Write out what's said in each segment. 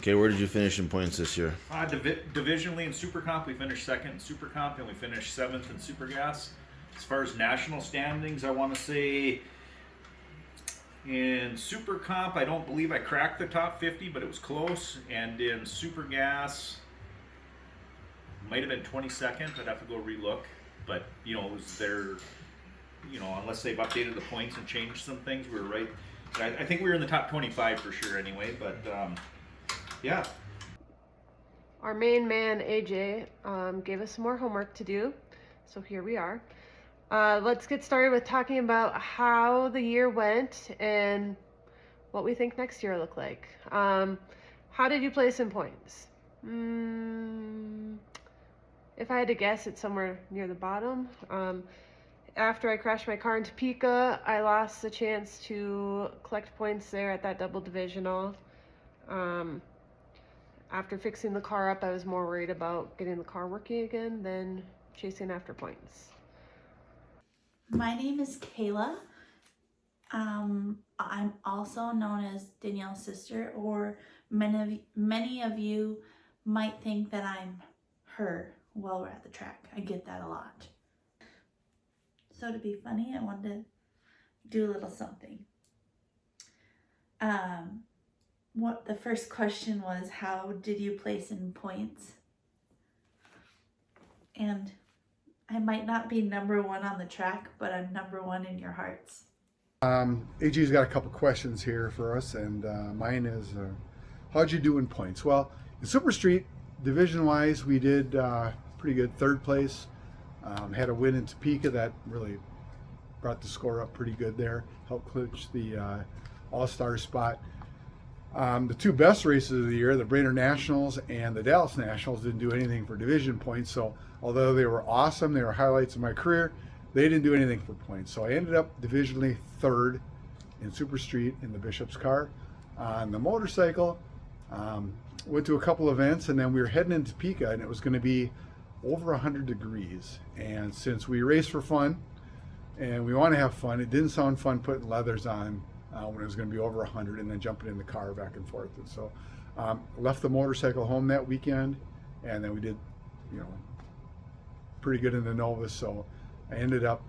Okay, where did you finish in points this year? Divisionally in Super Comp, we finished second in Super Comp, and we finished seventh in Super Gas. As far as national standings, I want to say in Super Comp, I don't believe I cracked the top 50, but it was close. And in Super Gas, might have been 22nd. I'd have to go relook. But, you know, it was there, you know, unless they've updated the points and changed some things, we were right. I think we were in the top 25 for sure anyway, but yeah. Our main man, AJ, gave us some more homework to do. So here we are. Let's get started with talking about how the year went and what we think next year will look like. How did you place in points? If I had to guess, it's somewhere near the bottom. After I crashed my car into Pika, I lost the chance to collect points there at that double divisional. After fixing the car up, I was more worried about getting the car working again than chasing after points. My name is Kayla. I'm also known as Danielle's sister, or many of you might think that I'm her while we're at the track. I get that a lot. So to be funny, I wanted to do a little something. What the first question was, how did you place in points? And I might not be number one on the track, but I'm number one in your hearts. AG's got a couple questions here for us, and mine is, how'd you do in points? Well, in Super Street, division-wise, we did pretty good. Third place. Had a win in Topeka that really brought the score up pretty good there. Helped clinch the All-Star spot. The two best races of the year, the Brainerd Nationals and the Dallas Nationals, didn't do anything for division points. So although they were awesome, they were highlights of my career, they didn't do anything for points. So I ended up divisionally third in Super Street in the Bishop's car. On the motorcycle, went to a couple events, and then we were heading into Topeka, and it was going to be over 100 degrees. And since we race for fun and we want to have fun, it didn't sound fun putting leathers on when it was going to be over 100 and then jumping in the car back and forth. And so left the motorcycle home that weekend, and then we did, you know, pretty good in the Novus. So I ended up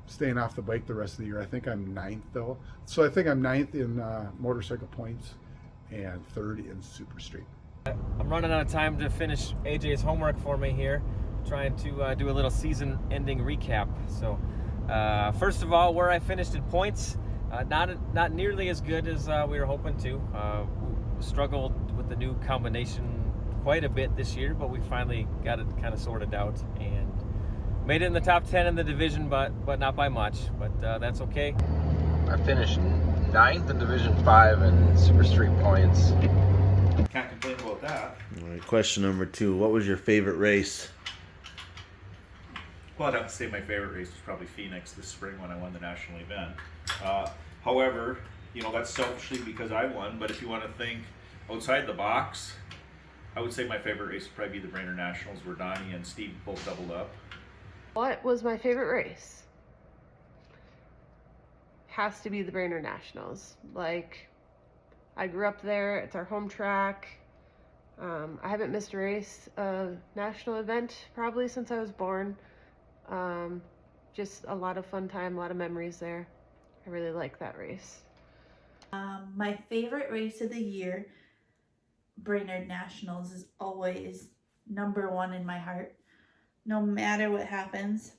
staying off the bike the rest of the year. I think I'm ninth though. So I think I'm ninth in motorcycle points and third in Super Street. I'm running out of time to finish AJ's homework for me here, trying to do a little season-ending recap. So, first of all, where I finished in points, not nearly as good as we were hoping to. Struggled with the new combination quite a bit this year, but we finally got it kind of sorted out and made it in the top 10 in the division, but not by much. But that's okay. I finished ninth in Division 5 in Super Street points. Can't complain about that. All right, question number 2. What was your favorite race? Well, I'd have to say my favorite race was probably Phoenix this spring when I won the national event. However, you know, that's selfishly because I won, but if you want to think outside the box, I would say my favorite race would probably be the Brainerd Nationals, where Donnie and Steve both doubled up. What was my favorite race? Has to be the Brainerd Nationals. Like, I grew up there. It's our home track. I haven't missed a race, a national event probably since I was born. Just a lot of fun time, a lot of memories there. I really like that race. My favorite race of the year, Brainerd Nationals, is always number one in my heart. No matter what happens,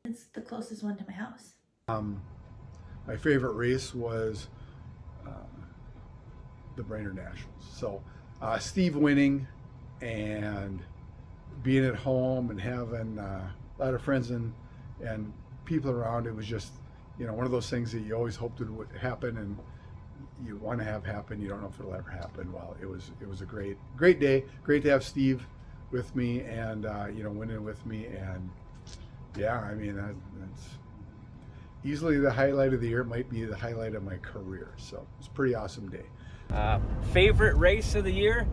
it's the closest one to my house. My favorite race was the Brainerd Nationals. So Steve winning and being at home and having a lot of friends and people around, it was just, you know, one of those things that you always hoped would happen and you want to have happen. You don't know if it'll ever happen. Well, it was a great day. Great to have Steve with me and you know, winning with me. And yeah, I mean, that's easily the highlight of the year. It might be the highlight of my career. So it's a pretty awesome day. Favorite race of the year?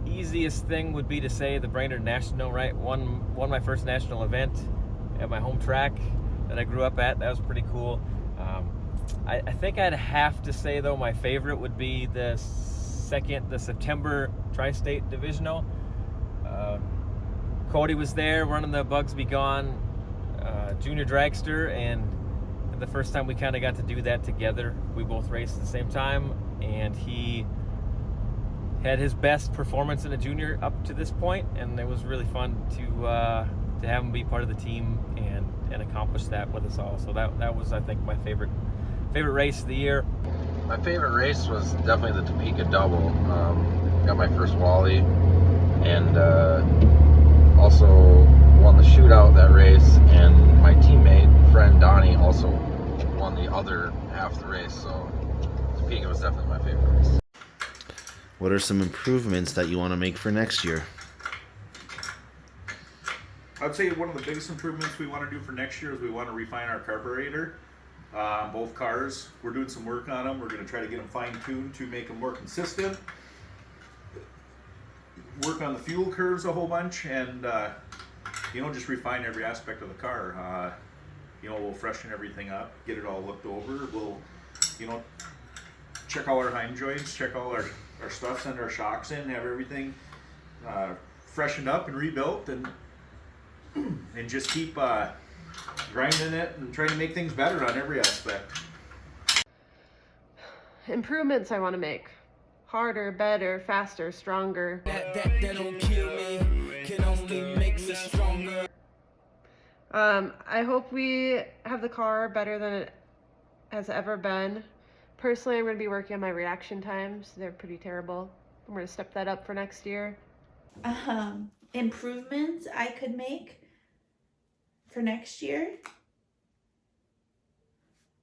Easiest thing would be to say the Brainerd National, right? Won my first national event at my home track that I grew up at. That was pretty cool. I think I'd have to say, though, my favorite would be the the September Tri-State Divisional. Cody was there running the Bugs Be Gone junior dragster, and the first time we kind of got to do that together. We both raced at the same time, and he had his best performance in a junior up to this point, and it was really fun to have him be part of the team and accomplish that with us all. So that was, I think, my favorite race of the year. My favorite race was definitely the Topeka Double. Got my first Wally, and also won the shootout that race, and my teammate, friend Donnie, also won the other half of the race, so Topeka was definitely my favorite race. What are some improvements that you want to make for next year? I'd say one of the biggest improvements we want to do for next year is we want to refine our carburetor on both cars. We're doing some work on them. We're going to try to get them fine-tuned to make them more consistent. Work on the fuel curves a whole bunch, and just refine every aspect of the car. We'll freshen everything up, get it all looked over. We'll, check all our hind joints, check all our stuff, send our shocks in, have everything freshened up and rebuilt, and just keep grinding it and trying to make things better on every aspect. Improvements I want to make. Harder, better, faster, stronger. That don't kill me, can only make me stronger. I hope we have the car better than it has ever been. Personally, I'm going to be working on my reaction times. They're pretty terrible. I'm going to step that up for next year. Improvements I could make for next year.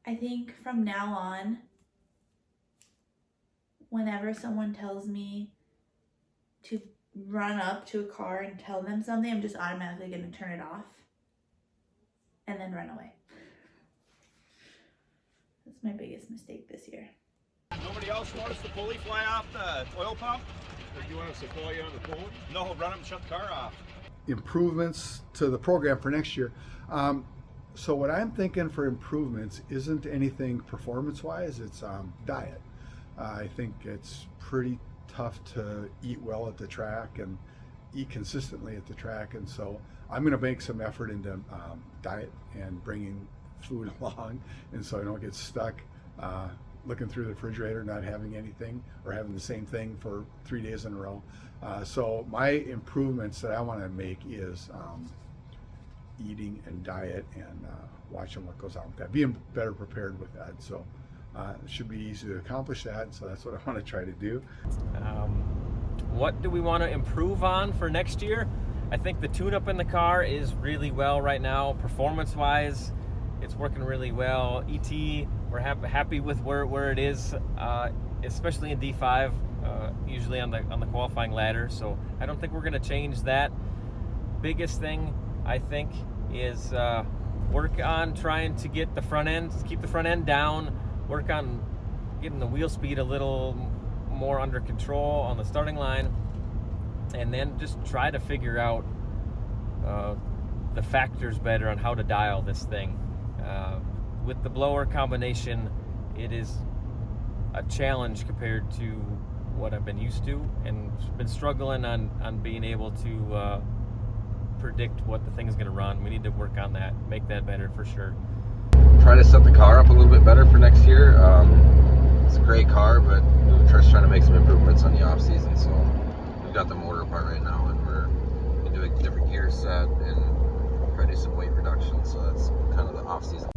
I think from now on, whenever someone tells me to run up to a car and tell them something, I'm just automatically going to turn it off and then run away. That's my biggest mistake this year. Nobody else noticed the pulley fly off the oil pump? Do you want us to call you on the phone? No, run up and shut the car off. Improvements to the program for next year. So what I'm thinking for improvements isn't anything performance-wise, it's diet. I think it's pretty tough to eat well at the track and eat consistently at the track, and so I'm going to make some effort into diet and bringing food along, and so I don't get stuck looking through the refrigerator, not having anything, or having the same thing for 3 days in a row. So my improvements that I want to make is eating and diet, and watching what goes on with that, being better prepared with that. So it should be easy to accomplish that, so that's what I want to try to do. What do we want to improve on for next year? I think the tune-up in the car is really well right now. Performance-wise, it's working really well. ET, we're happy with where it is, especially in D5, usually on the qualifying ladder. So I don't think we're going to change that. Biggest thing, I think, is work on trying to get the front end, keep the front end down, work on getting the wheel speed a little more under control on the starting line, and then just try to figure out the factors better on how to dial this thing. With the blower combination, it is a challenge compared to what I've been used to, and been struggling on being able to predict what the thing is going to run. We need to work on that, make that better for sure. Try to set the car up a little bit better for next year. It's a great car, but we're just trying to make some improvements on the off season. So we've got the motor apart right now, and we're into a different gear set and try to do some weight reduction. So that's kind of the off season.